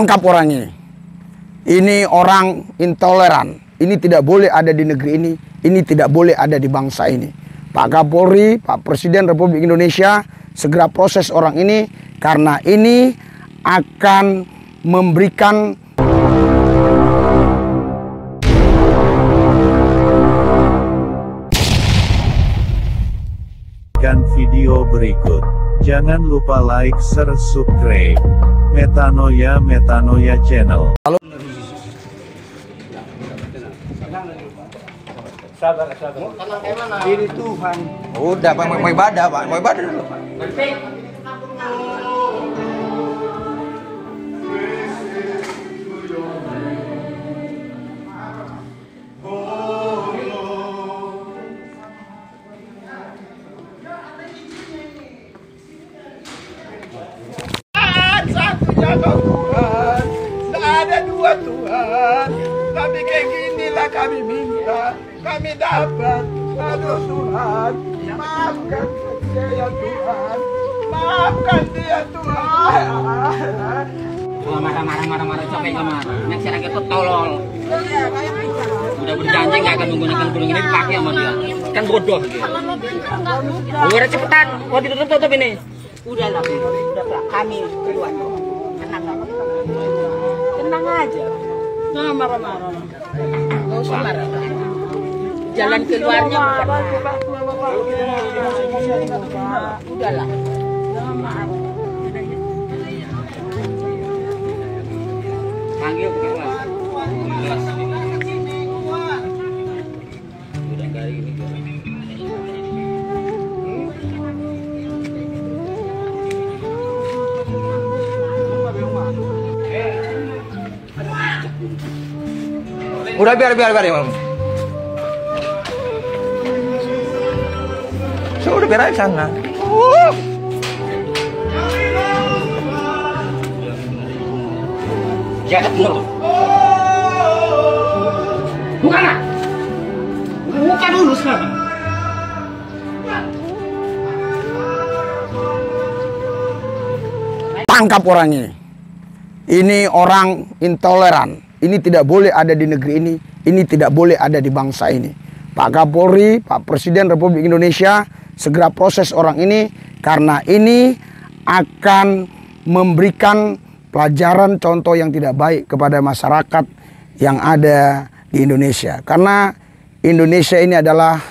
Tangkap orang ini. Ini orang intoleran. Ini tidak boleh ada di negeri ini. Ini tidak boleh ada di bangsa ini. Pak Kapolri, Pak Presiden Republik Indonesia, segera proses orang ini. Karena ini akan memberikan video berikut. Jangan lupa like, share, subscribe. Metanoia Channel. Sabar. Ini Tuhan. Udah, Pak, mau ibadah, Pak. Mau ibadah dulu, Pak. Tuhan, tak ada dua Tuhan, tapi kayak ginilah kami minta, kami dapat. Aduh Tuhan, maafkan dia ya Tuhan, maafkan dia Tuhan. Marah, capek nggak marah? Yang serang itu tolol. Udah berjanji nggak akan menggunakan burung ini dipakai sama dia. Kan bodoh dia. Udah cepetan, mau ditutup ini. Udahlah, kami keluar. Tenang aja. Nggak marah-marah. Nggak usah marah. Jalan keluarnya bukan. Udahlah. Jangan marah. Panggil ke kelas. Udah kali ini. Udah biar ya, udah biar aja sana. Jangan dulu. Buka dulu sekarang. Tangkap orang ini. Ini orang intoleran. Ini tidak boleh ada di negeri ini. Ini tidak boleh ada di bangsa ini. Pak Kapolri, Pak Presiden Republik Indonesia, segera proses orang ini. Karena ini akan memberikan pelajaran contoh yang tidak baik kepada masyarakat yang ada di Indonesia. Karena Indonesia ini adalah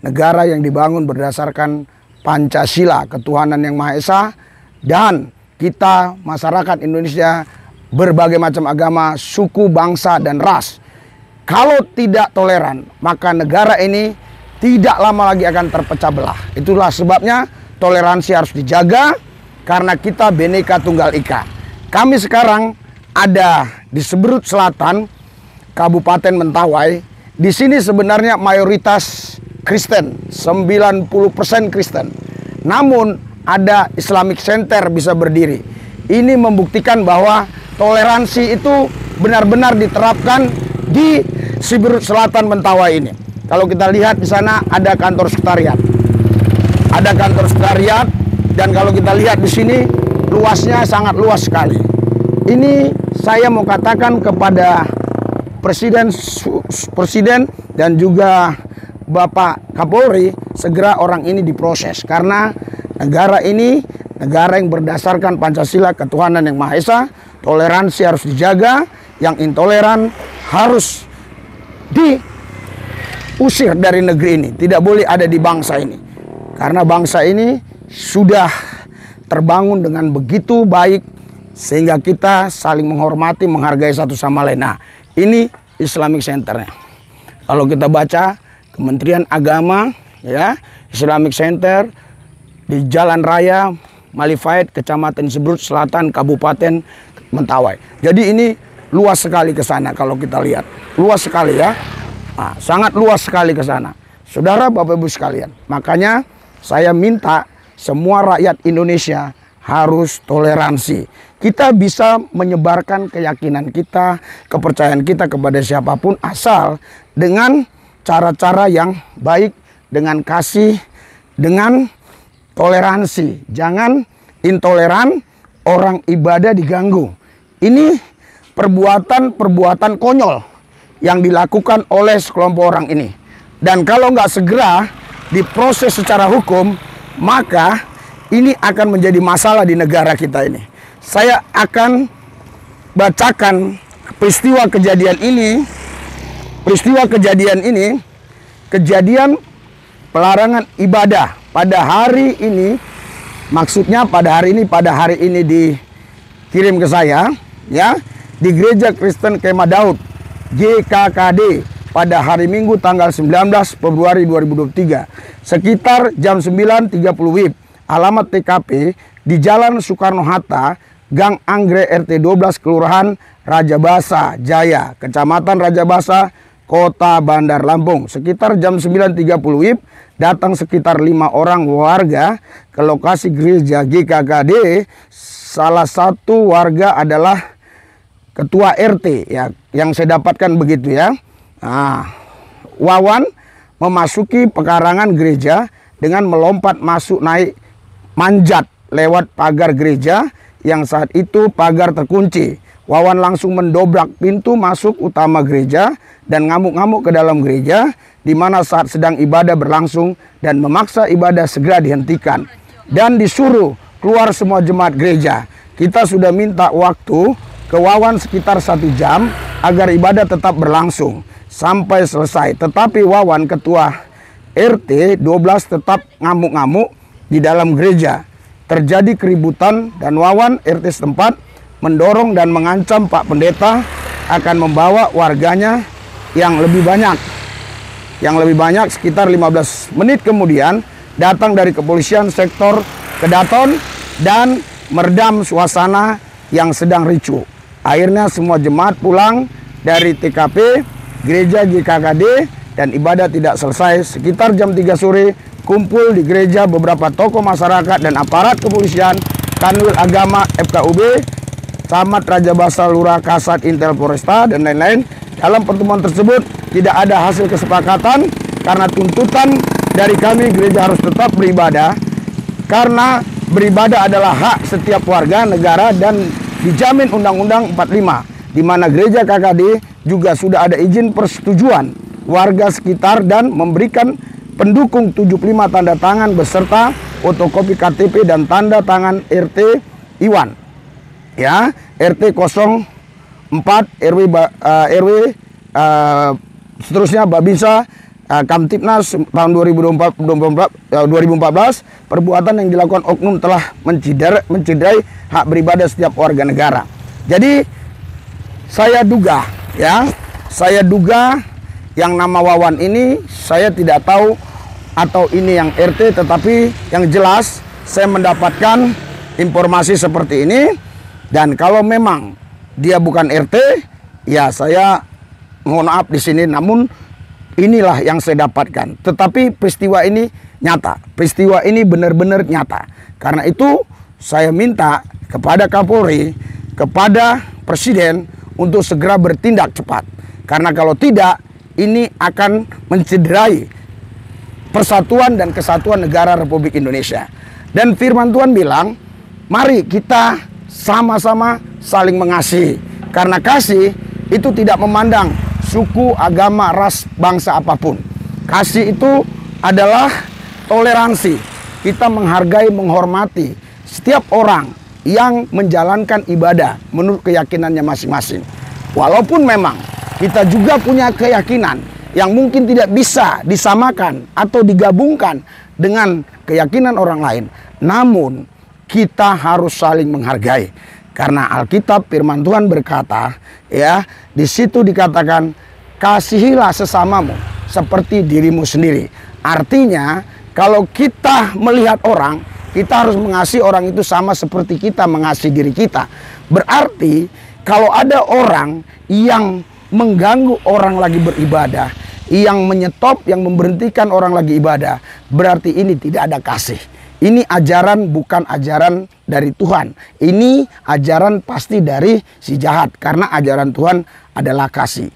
negara yang dibangun berdasarkan Pancasila, ketuhanan yang Maha Esa. Dan kita masyarakat Indonesia berbagai macam agama, suku, bangsa, dan ras. Kalau tidak toleran, maka negara ini tidak lama lagi akan terpecah belah. Itulah sebabnya toleransi harus dijaga, karena kita Bhinneka Tunggal Ika. Kami sekarang ada di Seberut Selatan, Kabupaten Mentawai. Di sini sebenarnya mayoritas Kristen, 90% Kristen. Namun ada Islamic Center bisa berdiri. Ini membuktikan bahwa toleransi itu benar-benar diterapkan di Seberut Selatan Mentawai ini. Kalau kita lihat di sana ada kantor sekretariat. Ada kantor sekretariat, dan kalau kita lihat di sini luasnya sangat luas sekali. Ini saya mau katakan kepada Presiden dan juga Bapak Kapolri, segera orang ini diproses, karena negara ini negara yang berdasarkan Pancasila, ketuhanan yang Maha Esa. Toleransi harus dijaga, yang intoleran harus diusir dari negeri ini. Tidak boleh ada di bangsa ini. Karena bangsa ini sudah terbangun dengan begitu baik, sehingga kita saling menghormati, menghargai satu sama lain. Nah, ini Islamic Center-nya. Kalau kita baca Kementerian Agama, ya, Islamic Center di Jalan Raya Malifait, Kecamatan Seberut Selatan, Kabupaten Mentawai. Jadi ini luas sekali ke sana kalau kita lihat. Luas sekali ya. Nah, sangat luas sekali ke sana. Saudara, Bapak Ibu sekalian. Makanya saya minta semua rakyat Indonesia harus toleransi. Kita bisa menyebarkan keyakinan kita, kepercayaan kita kepada siapapun, asal dengan cara-cara yang baik, dengan kasih, dengan toleransi. Jangan intoleran, orang ibadah diganggu. Ini perbuatan-perbuatan konyol yang dilakukan oleh sekelompok orang ini. Dan kalau nggak segera diproses secara hukum, maka ini akan menjadi masalah di negara kita ini. Saya akan bacakan peristiwa kejadian ini. Kejadian pelarangan ibadah pada hari ini. Maksudnya pada hari ini dikirim ke saya, ya, di Gereja Kristen Kemah Daud GKKD pada hari Minggu tanggal 19 Februari 2023 sekitar jam 9.30 WIB. Alamat TKP di Jalan Soekarno-Hatta, Gang Anggrek RT 12 Kelurahan Rajabasa Jaya, Kecamatan Rajabasa, Kota Bandar Lampung. Sekitar jam 9.30 WIB datang sekitar 5 orang warga ke lokasi gereja GKKD. Salah satu warga adalah ketua RT, ya, yang saya dapatkan begitu, ya. Nah, Wawan memasuki pekarangan gereja dengan melompat masuk naik manjat lewat pagar gereja yang saat itu pagar terkunci. Wawan langsung mendobrak pintu masuk utama gereja dan ngamuk-ngamuk ke dalam gereja, di mana saat sedang ibadah berlangsung, dan memaksa ibadah segera dihentikan dan disuruh keluar semua jemaat gereja. Kita sudah minta waktu ke Wawan sekitar 1 jam agar ibadah tetap berlangsung sampai selesai. Tetapi Wawan, ketua RT 12, tetap ngamuk-ngamuk di dalam gereja. Terjadi keributan dan Wawan RT setempat mendorong dan mengancam Pak Pendeta akan membawa warganya yang lebih banyak. Sekitar 15 menit kemudian datang dari kepolisian sektor Kedaton dan meredam suasana yang sedang ricuh. Akhirnya semua jemaat pulang dari TKP gereja GKKD dan ibadah tidak selesai. Sekitar jam 3 sore kumpul di gereja beberapa tokoh masyarakat dan aparat kepolisian, Kanwil Agama FKUB, Camat Rajabasa, Lurah, Kasat, Intel Polresta, dan lain-lain. Dalam pertemuan tersebut tidak ada hasil kesepakatan karena tuntutan dari kami gereja harus tetap beribadah, karena beribadah adalah hak setiap warga negara dan dijamin Undang-Undang 45, di mana gereja KKD juga sudah ada izin persetujuan warga sekitar dan memberikan pendukung 75 tanda tangan beserta fotokopi KTP dan tanda tangan RT Iwan, ya, RT 04 RW seterusnya Babinsa Kamtipnas tahun 2014. Perbuatan yang dilakukan oknum telah mencederai hak beribadah setiap warga negara. Jadi saya duga, ya, yang nama Wawan ini saya tidak tahu atau ini yang RT, tetapi yang jelas saya mendapatkan informasi seperti ini. Dan kalau memang dia bukan RT, ya saya mohon maaf di sini, namun inilah yang saya dapatkan. Tetapi peristiwa ini nyata, peristiwa ini benar-benar nyata. Karena itu saya minta kepada Kapolri, kepada Presiden untuk segera bertindak cepat. Karena kalau tidak, ini akan mencederai persatuan dan kesatuan negara Republik Indonesia. Dan firman Tuhan bilang, mari kita sama-sama saling mengasihi. Karena kasih itu tidak memandang suku, agama, ras, bangsa apapun. Kasih itu adalah toleransi. Kita menghargai, menghormati setiap orang yang menjalankan ibadah menurut keyakinannya masing-masing. Walaupun memang kita juga punya keyakinan yang mungkin tidak bisa disamakan atau digabungkan dengan keyakinan orang lain, namun kita harus saling menghargai. Karena Alkitab firman Tuhan berkata, ya, di situ dikatakan, kasihilah sesamamu seperti dirimu sendiri. Artinya, kalau kita melihat orang, kita harus mengasihi orang itu sama seperti kita mengasihi diri kita. Berarti, kalau ada orang yang mengganggu orang lagi beribadah, yang menyetop, yang memberhentikan orang lagi ibadah, berarti ini tidak ada kasih. Ini ajaran bukan ajaran dari Tuhan. Ini ajaran pasti dari si jahat. Karena ajaran Tuhan adalah kasih.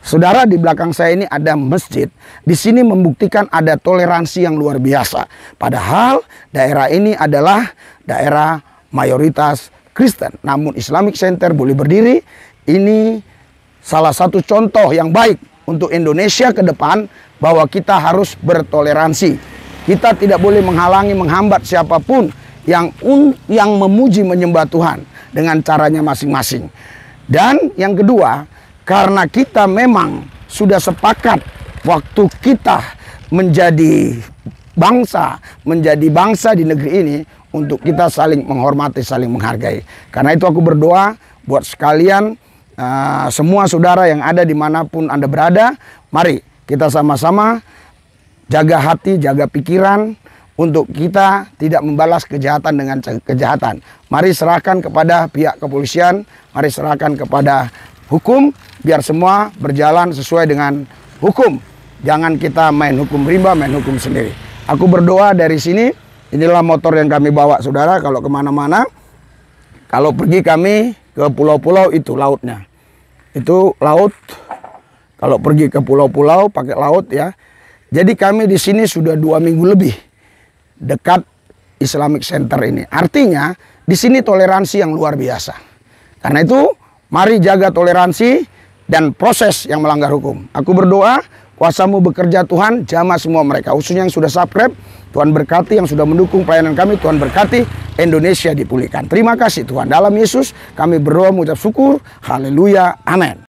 Saudara, di belakang saya ini ada masjid. Di sini membuktikan ada toleransi yang luar biasa. Padahal daerah ini adalah daerah mayoritas Kristen. Namun Islamic Center boleh berdiri. ini salah satu contoh yang baik untuk Indonesia ke depan bahwa kita harus bertoleransi. Kita tidak boleh menghalangi, menghambat siapapun yang memuji menyembah Tuhan dengan caranya masing-masing. Dan yang kedua, karena kita memang sudah sepakat waktu kita menjadi bangsa di negeri ini untuk kita saling menghormati, saling menghargai. Karena itu aku berdoa buat sekalian, semua saudara yang ada dimanapun Anda berada, mari kita sama-sama jaga hati, jaga pikiran untuk kita tidak membalas kejahatan dengan kejahatan. Mari serahkan kepada pihak kepolisian, mari serahkan kepada hukum, biar semua berjalan sesuai dengan hukum. Jangan kita main hukum rimba, main hukum sendiri. Aku berdoa dari sini, inilah motor yang kami bawa saudara kalau kemana-mana. Kalau pergi kami ke pulau-pulau itu lautnya. Itu laut, kalau pergi ke pulau-pulau pakai laut ya. Jadi kami di sini sudah 2 minggu lebih dekat Islamic Center ini. Artinya di sini toleransi yang luar biasa. Karena itu mari jaga toleransi dan proses yang melanggar hukum. Aku berdoa kuasa-Mu bekerja Tuhan, jamah semua mereka. Khususnya yang sudah subscribe, Tuhan berkati. Yang sudah mendukung pelayanan kami, Tuhan berkati. Indonesia dipulihkan. Terima kasih Tuhan. Dalam Yesus kami berdoa mengucap syukur. Haleluya. Amin.